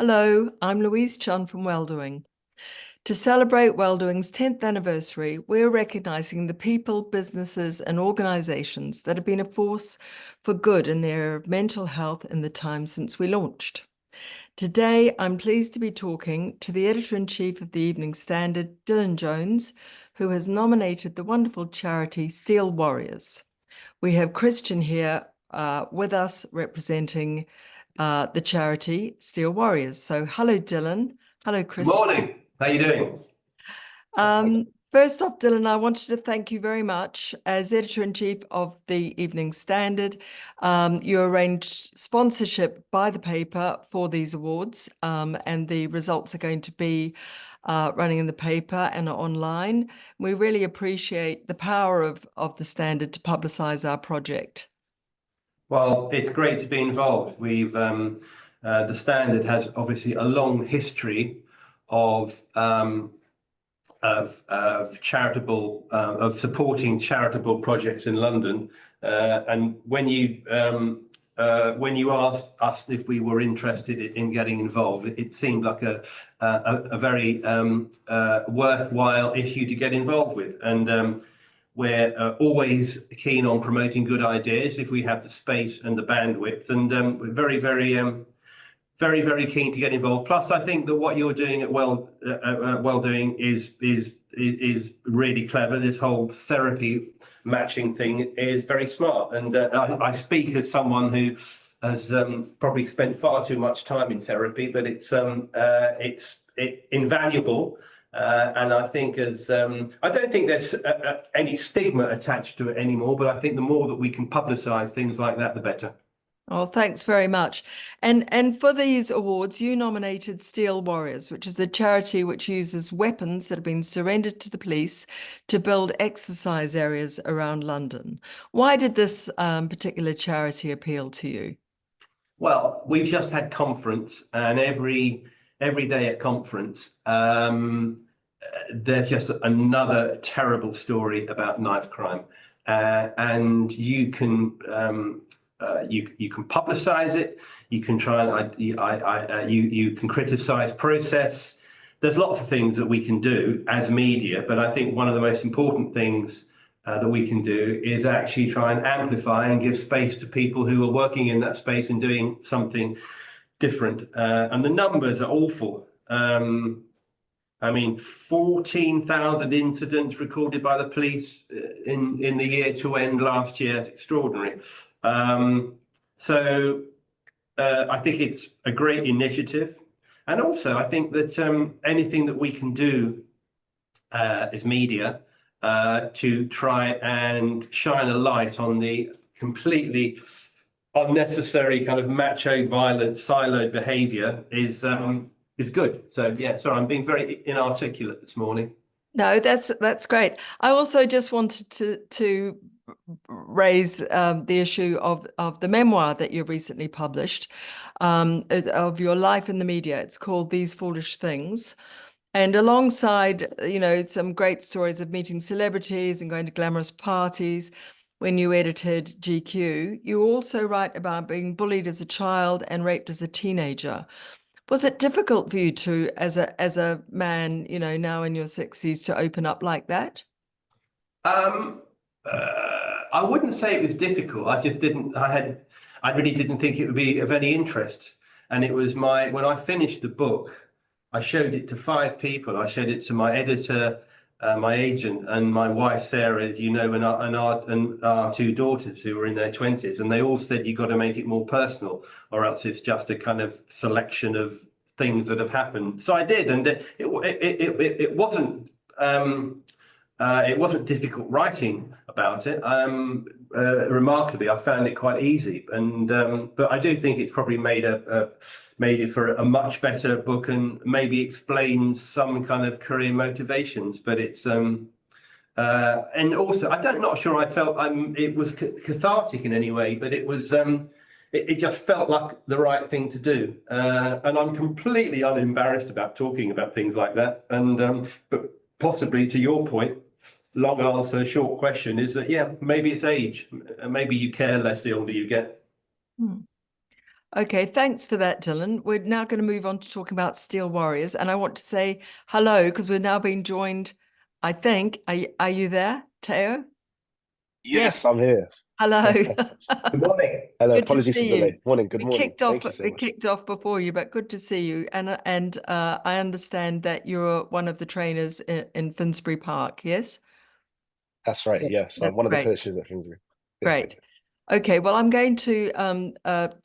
Hello, I'm Louise Chun from Welldoing. To celebrate Welldoing's 10th anniversary, we're recognising the people, businesses and organisations that have been a force for good in the area of mental health in the time since we launched. Today, I'm pleased to be talking to the Editor-in-Chief of the Evening Standard, Dylan Jones, who has nominated the wonderful charity Steel Warriors. We have Christian here with us representing the charity Steel Warriors. So hello, Dylan. Hello, Good Christian. morning. How are you doing? First off, Dylan, I wanted to thank you very much. As Editor-in-Chief of the Evening Standard, you arranged sponsorship by the paper for these awards, and the results are going to be running in the paper and online. We really appreciate the power of the Standard to publicise our project. Well, it's great to be involved. The Standard has obviously a long history of charitable of supporting charitable projects in London, and when you asked us if we were interested in getting involved, it seemed like a very worthwhile issue to get involved with, and we're always keen on promoting good ideas if we have the space and the bandwidth, and we're very keen to get involved. Plus, I think that what you're doing at Welldoing is really clever. This whole therapy matching thing is very smart, and I speak as someone who has probably spent far too much time in therapy, but it's invaluable. And I think I don't think there's any stigma attached to it anymore, but I think the more that we can publicise things like that, the better. Oh, thanks very much. And for these awards, you nominated Steel Warriors, which is a charity which uses weapons that have been surrendered to the police to build exercise areas around London. Why did this particular charity appeal to you? Well, we've just had conference, and every day at conference, there's just another terrible story about knife crime, and you can publicize it. You can try and you can criticize process. There's lots of things that we can do as media, but I think one of the most important things that we can do is actually try and amplify and give space to people who are working in that space and doing something different. And the numbers are awful. I mean, 14,000 incidents recorded by the police in the year to end last year. It's extraordinary. So I think it's a great initiative. And also, I think that anything that we can do as media to try and shine a light on the completely unnecessary kind of macho, violent, siloed behaviour is good. So yeah, sorry, I'm being very inarticulate this morning. No, that's great. I also just wanted to raise the issue of the memoir that you recently published, of your life in the media. It's called These Foolish Things. And alongside, some great stories of meeting celebrities and going to glamorous parties, when you edited GQ, you also write about being bullied as a child and raped as a teenager. Was it difficult for you to, as a man, now in your 60s, to open up like that? I wouldn't say it was difficult. I just didn't. I really didn't think it would be of any interest. And it was when I finished the book, I showed it to 5 people. I showed it to my editor, my agent, and my wife Sarah, as you know, and our 2 daughters who were in their 20s, and they all said you've got to make it more personal, or else it's just a kind of selection of things that have happened. So I did, and it wasn't. It wasn't difficult writing about it. Remarkably, I found it quite easy, and but I do think it's probably made it for a much better book, and maybe explains some kind of career motivations. But it's and also not sure I felt it was cathartic in any way, but it was it just felt like the right thing to do, and I'm completely unembarrassed about talking about things like that. And but possibly to your point, long answer, short question is that, yeah, maybe it's age. Maybe you care less the older you get. Okay, thanks for that, Dylan. We're now going to move on to talking about Steel Warriors. And I want to say hello because we're now being joined, I think. Are you there, Tayo? Yes, Yes. I'm here. Hello. Good morning. Hello, Good to apologies for see the you. delay. Morning, good morning. Thank you so We much. kicked off before you, but good to see you. And I understand that you're one of the trainers in Finsbury Park, yes? That's right, Yes. yes. I'm That's one of the great. coaches at Finsbury. Great. Okay, well, I'm going to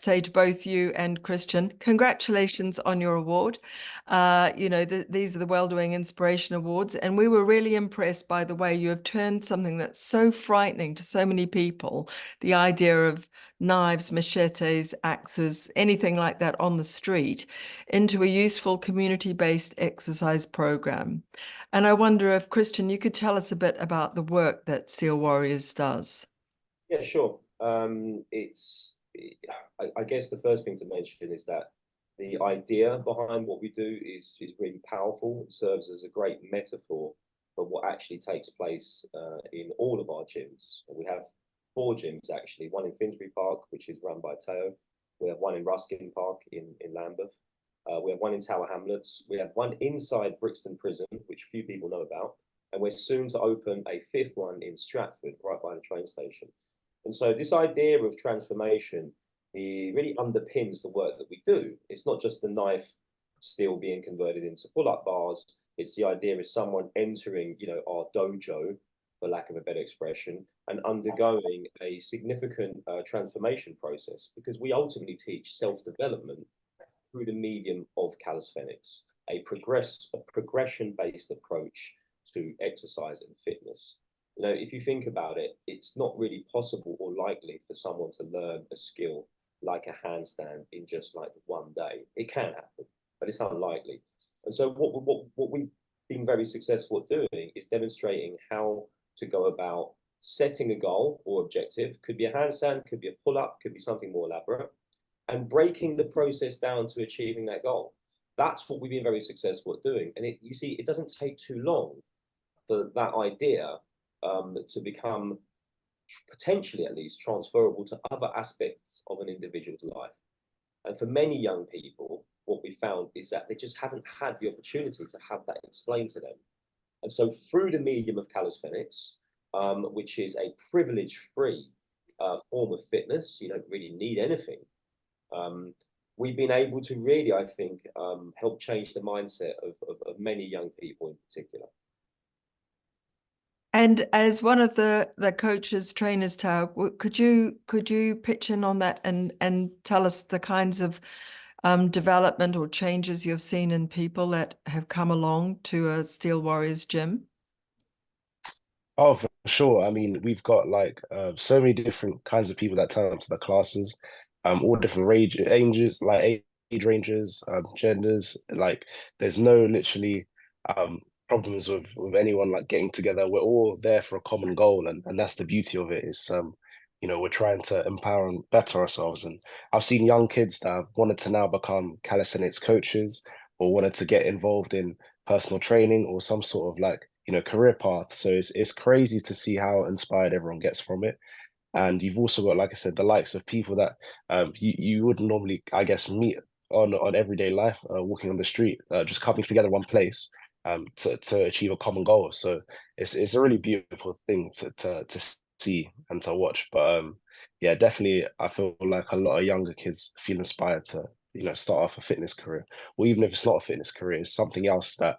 say to both you and Christian, congratulations on your award. These are the Welldoing Inspiration Awards, and we were really impressed by the way you have turned something that's so frightening to so many people, the idea of knives, machetes, axes, anything like that on the street, into a useful community-based exercise program. And I wonder if, Christian, you could tell us a bit about the work that Steel Warriors does. Yeah, sure. I guess the first thing to mention is that the idea behind what we do is really powerful. It serves as a great metaphor for what actually takes place in all of our gyms. We have four gyms actually, one in Finsbury Park, which is run by Tayo. We have one in Ruskin Park in Lambeth. We have one in Tower Hamlets. We have one inside Brixton Prison, which few people know about. And we're soon to open a fifth one in Stratford, right by the train station. And so this idea of transformation, it really underpins the work that we do. It's not just the knife steel being converted into pull-up bars. It's the idea of someone entering, our dojo, for lack of a better expression, and undergoing a significant transformation process, because we ultimately teach self-development through the medium of calisthenics, a progression-based approach to exercise and fitness. If you think about it, it's not really possible or likely for someone to learn a skill like a handstand in just like one day. It can happen, but it's unlikely. And so what we've been very successful at doing is demonstrating how to go about setting a goal or objective. Could be a handstand, could be a pull-up, could be something more elaborate, and breaking the process down to achieving that goal. That's what we've been very successful at doing. And you see, it doesn't take too long for that idea to become potentially at least transferable to other aspects of an individual's life. And for many young people, what we found is that they just haven't had the opportunity to have that explained to them. And so through the medium of calisthenics, which is a privilege-free form of fitness, you don't really need anything. We've been able to really, I think, help change the mindset of many young people in particular. And as one of the coaches, trainers, Tao, could you pitch in on that and tell us the kinds of development or changes you've seen in people that have come along to a Steel Warriors gym? Oh, for sure. I mean, we've got like so many different kinds of people that turn up to the classes, all different ranges, like age ranges, genders. Like, there's no literally um problems with anyone like getting together. We're all there for a common goal, and that's the beauty of it. Is we're trying to empower and better ourselves. And I've seen young kids that have wanted to now become calisthenics coaches or wanted to get involved in personal training or some sort of like career path. So it's crazy to see how inspired everyone gets from it. And you've also got, like I said, the likes of people that you wouldn't normally, I guess, meet on everyday life, walking on the street, just coming together one place to achieve a common goal. So it's a really beautiful thing to see and to watch. But yeah, definitely, I feel like a lot of younger kids feel inspired to start off a fitness career, or even if it's not a fitness career, it's something else that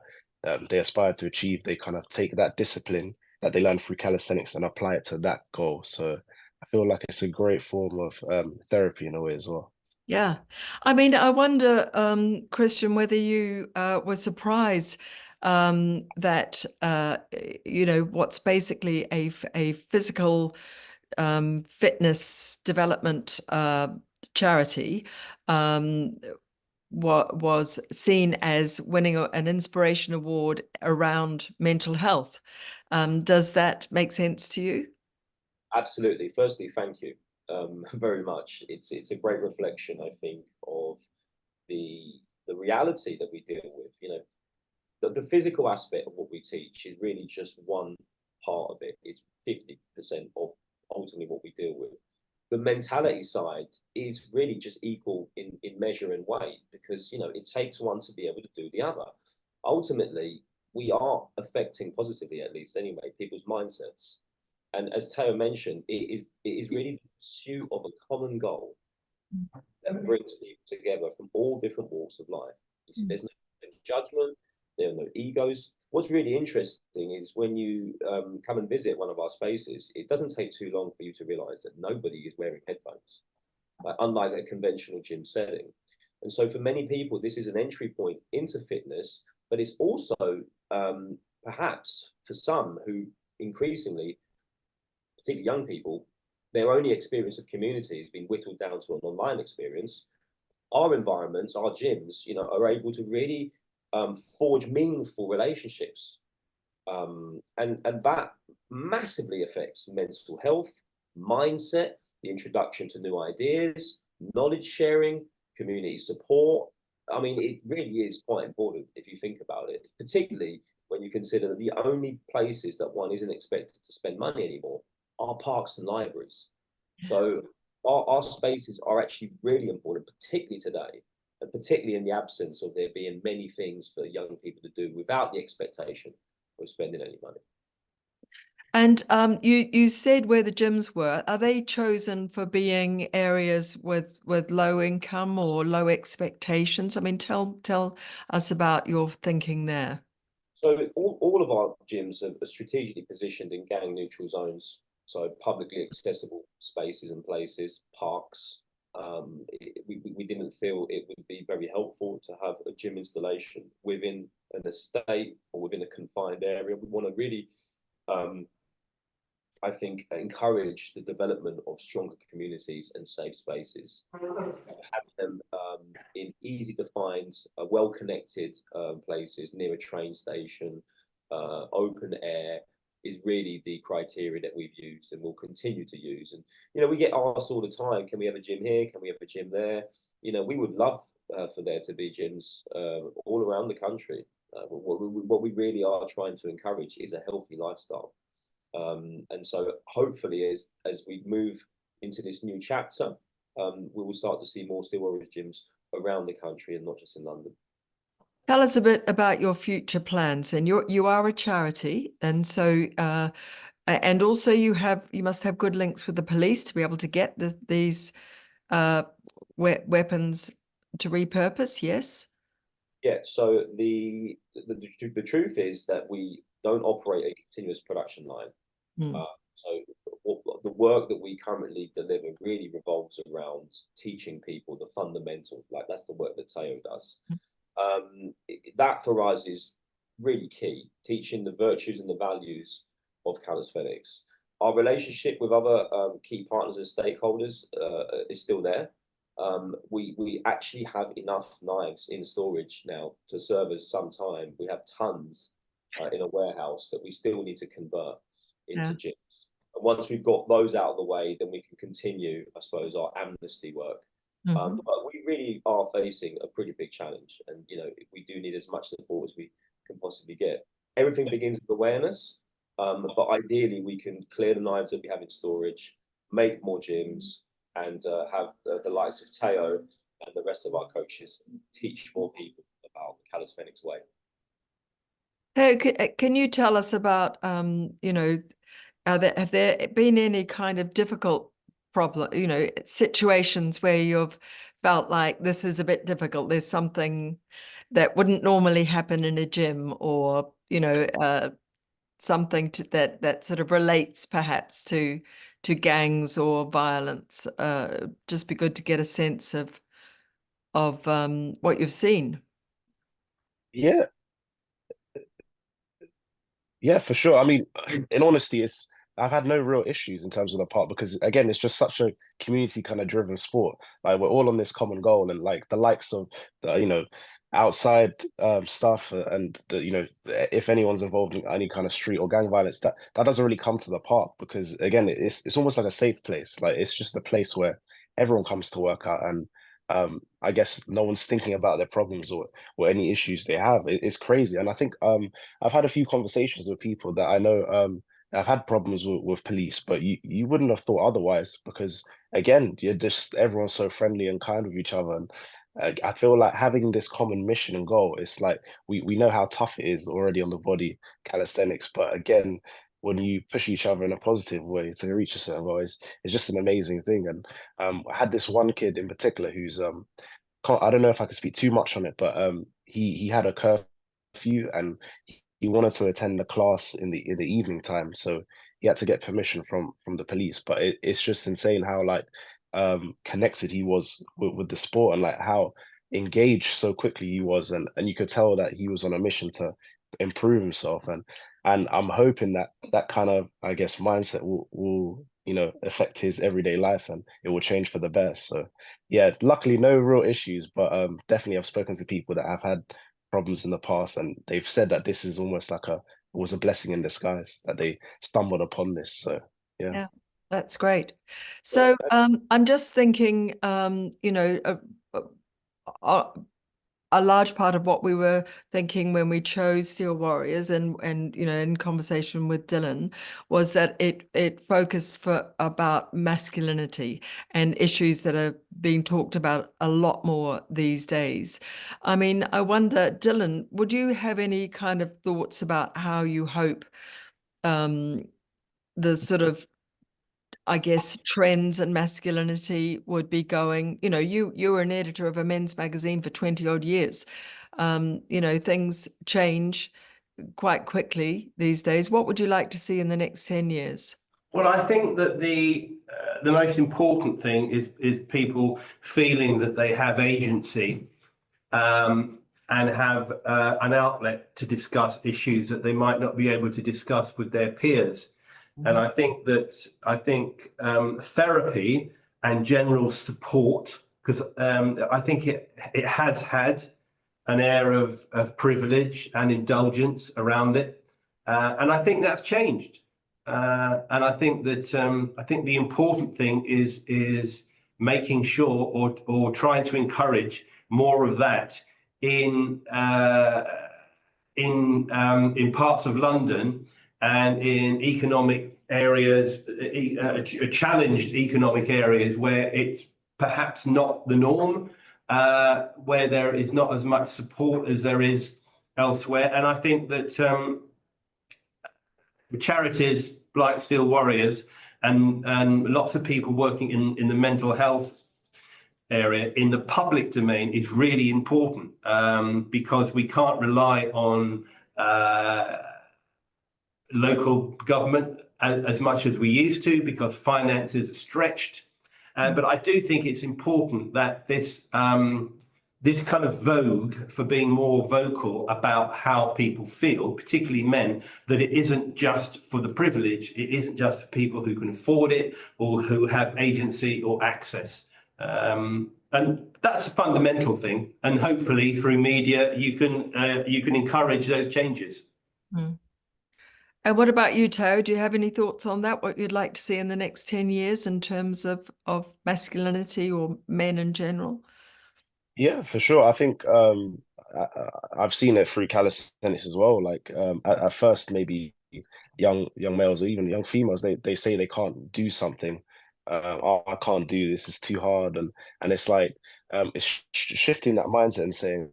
they aspire to achieve. They kind of take that discipline that they learn through calisthenics and apply it to that goal. So I feel like it's a great form of therapy in a way as well. Yeah. I mean, I wonder, Christian, whether you were surprised that, what's basically a physical fitness development charity was seen as winning an inspiration award around mental health. Does that make sense to you? Absolutely. Firstly, thank you very much. It's a great reflection, I think, of the reality that we deal with. The physical aspect of what we teach is really just one part of it. It's 50% of ultimately what we deal with. The mentality side is really just equal in measure and weigh, because it takes one to be able to do the other. Ultimately, we are affecting positively, at least anyway, people's mindsets. And as Tayo mentioned, it is really the pursuit of a common goal that brings people together from all different walks of life. You see, there's no judgment, there are no egos. What's really interesting is when you come and visit one of our spaces, it doesn't take too long for you to realize that nobody is wearing headphones, unlike a conventional gym setting. And so for many people, this is an entry point into fitness, but it's also perhaps for some who increasingly, particularly young people, their only experience of community has been whittled down to an online experience. Our environments, our gyms, are able to really forge meaningful relationships. And that massively affects mental health, mindset, the introduction to new ideas, knowledge sharing, community support. I mean, it really is quite important if you think about it, particularly when you consider that the only places that one isn't expected to spend money anymore are parks and libraries. So our spaces are actually really important, particularly today, and particularly in the absence of there being many things for young people to do without the expectation of spending any money. And you said where the gyms were. Are they chosen for being areas with low income or low expectations? I mean, tell us about your thinking there. So all of our gyms are strategically positioned in gang neutral zones. So publicly accessible spaces and places, parks. We didn't feel it would be very helpful to have a gym installation within an estate or within a confined area. We want to really, I think, encourage the development of stronger communities and safe spaces. Having them in easy to find, well-connected places near a train station, open air, is really the criteria that we've used and will continue to use. And, we get asked all the time, can we have a gym here? Can we have a gym there? We would love for there to be gyms all around the country. What we really are trying to encourage is a healthy lifestyle. And so hopefully as we move into this new chapter, we will start to see more Steel Warriors gyms around the country and not just in London. Tell us a bit about your future plans. And you are a charity, and so and also you must have good links with the police to be able to get these weapons to repurpose. Yes. Yeah. So the truth is that we don't operate a continuous production line. So the work that we currently deliver really revolves around teaching people the fundamentals. Like that's the work that Tayo does. That for us is really key, teaching the virtues and the values of calisthenics. Our relationship with other key partners and stakeholders is still there. We actually have enough knives in storage now to serve us some time. We have tons in a warehouse that we still need to convert into gyms. And once we've got those out of the way, then we can continue, I suppose, our amnesty work. But we really are facing a pretty big challenge, and we do need as much support as we can possibly get. Everything begins with awareness, but ideally we can clear the knives that we have in storage, make more gyms, and have the likes of Tayo and the rest of our coaches teach more people about the calisthenics way. Hey, can you tell us about have there been any kind of difficult problem, situations where you've felt like this is a bit difficult, there's something that wouldn't normally happen in a gym, or something that sort of relates perhaps to gangs or violence? Just be good to get a sense of what you've seen. Yeah, for sure. I mean, in honesty, I've had no real issues in terms of the park, because again, it's just such a community kind of driven sport. Like we're all on this common goal, and like the likes of the, outside stuff, and if anyone's involved in any kind of street or gang violence, that doesn't really come to the park, because again, it's almost like a safe place. Like it's just a place where everyone comes to work out, and I guess no one's thinking about their problems or any issues they have. It's crazy. And I think I've had a few conversations with people that I know have had problems with police, but you wouldn't have thought otherwise, because again, you're just everyone's so friendly and kind with each other. And I feel like having this common mission and goal, it's like we know how tough it is already on the body, calisthenics, but again, when you push each other in a positive way to reach a certain goal, it's just an amazing thing. And I had this one kid in particular who's I don't know if I could speak too much on it, but he had a curfew and he wanted to attend the class in the evening time, so he had to get permission from the police. But it's just insane how like connected he was with the sport, and like how engaged so quickly he was, and you could tell that he was on a mission to improve himself. And I'm hoping that that kind of, I guess, mindset will affect his everyday life, and it will change for the best. So yeah, luckily no real issues, but definitely I've spoken to people that have had problems in the past, and they've said that this is almost like was a blessing in disguise that they stumbled upon this. So yeah. Yeah, that's great. So I'm just thinking, a large part of what we were thinking when we chose Steel Warriors, and in conversation with Dylan, was that it focused about masculinity and issues that are being talked about a lot more these days. I mean, I wonder, Dylan, would you have any kind of thoughts about how you hope the sort of, I guess, trends and masculinity would be going? You were an editor of a men's magazine for 20 odd years. Things change quite quickly these days. What would you like to see in the next 10 years? Well, I think that the most important thing is people feeling that they have agency, and have an outlet to discuss issues that they might not be able to discuss with their peers. And I think therapy and general support, because I think it has had an air of privilege and indulgence around it, and I think that's changed. And I think the important thing is making sure, or trying to encourage more of that in parts of London and in economic areas, challenged economic areas where it's perhaps not the norm, where there is not as much support as there is elsewhere. And I think that charities like Steel Warriors and lots of people working in the mental health area in the public domain is really important, because we can't rely on local government as much as we used to, because finances are stretched. But I do think it's important that this kind of vogue for being more vocal about how people feel, particularly men, that it isn't just for the privileged, it isn't just for people who can afford it or who have agency or access. And that's a fundamental thing. And hopefully through media, you can encourage those changes. Mm. And what about you, Tayo? Do you have any thoughts on that? What you'd like to see in the next 10 years in terms of masculinity or men in general? Yeah, for sure. I think I've seen it through calisthenics as well. Like at first, maybe young males or even young females, they say they can't do something. Oh, I can't do this. It's too hard, and it's like it's shifting that mindset and saying,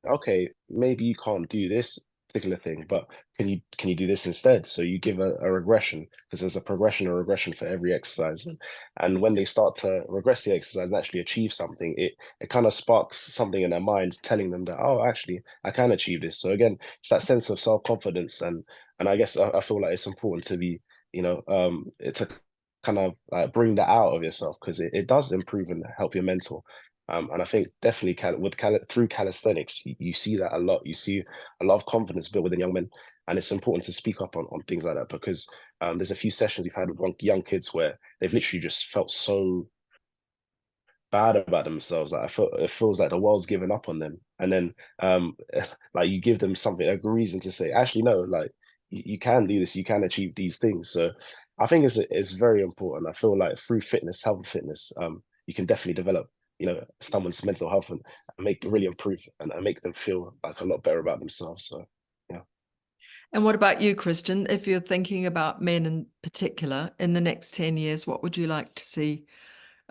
okay, maybe you can't do this particular thing, but can you do this instead? So you give a regression, because there's a progression or regression for every exercise. And when they start to regress the exercise and actually achieve something, it kind of sparks something in their minds telling them that, oh, actually, I can achieve this. So again, it's that sense of self-confidence. And I guess I feel like it's important to be, to kind of like bring that out of yourself, because it does improve and help your mental. And I think definitely through calisthenics, you see that a lot. You see a lot of confidence built within young men, and it's important to speak up on things like that, because there's a few sessions we've had with young kids where they've literally just felt so bad about themselves. Like it feels like the world's given up on them, and then like you give them something, a reason to say, actually no, like you can do this, you can achieve these things. So I think it's very important. I feel like through health and fitness, you can definitely develop someone's mental health and really improve and make them feel like a lot better about themselves. So yeah. And what about you, Christian? If you're thinking about men in particular in the next 10 years, what would you like to see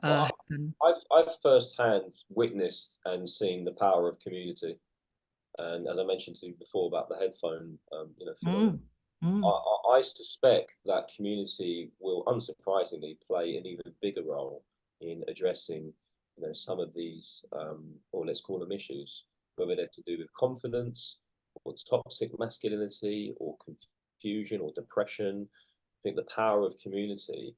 Well, happen. I've firsthand witnessed and seen the power of community. And as I mentioned to you before about the headphone, phenomenon, I suspect that community will unsurprisingly play an even bigger role in addressing, some of these, or let's call them issues, whether they're to do with confidence or toxic masculinity or confusion or depression. I think the power of community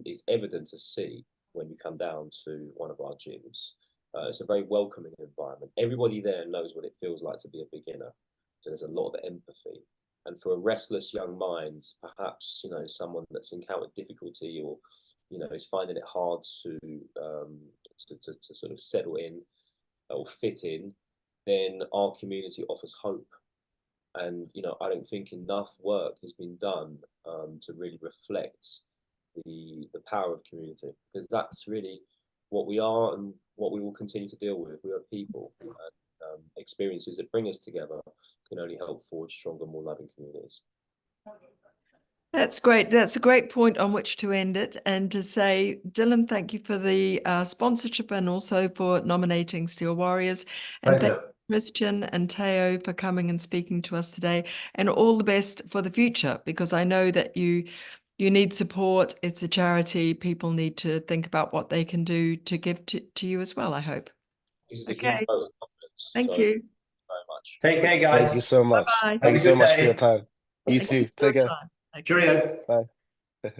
is evident to see when you come down to one of our gyms. It's a very welcoming environment. Everybody there knows what it feels like to be a beginner. So there's a lot of empathy. And for a restless young mind, perhaps, someone that's encountered difficulty or, is finding it hard to sort of settle in or fit in, then our community offers hope. And, I don't think enough work has been done to really reflect the power of community, because that's really what we are and what we will continue to deal with. We are people, and experiences that bring us together can only help forge stronger, more loving communities. That's great. That's a great point on which to end it, and to say, Dylan, thank you for the sponsorship and also for nominating Steel Warriors. And thank you, Christian and Tayo, for coming and speaking to us today, and all the best for the future, because I know that you need support. It's a charity. People need to think about what they can do to give to you as well, I hope. This is a huge vote of confidence. Thank So, you very much. Take care, guys. Thank you so much. Bye-bye. Thank you so much for your day. time. You Thank too. you for your Take care. time. Okay. Cheerio. Bye.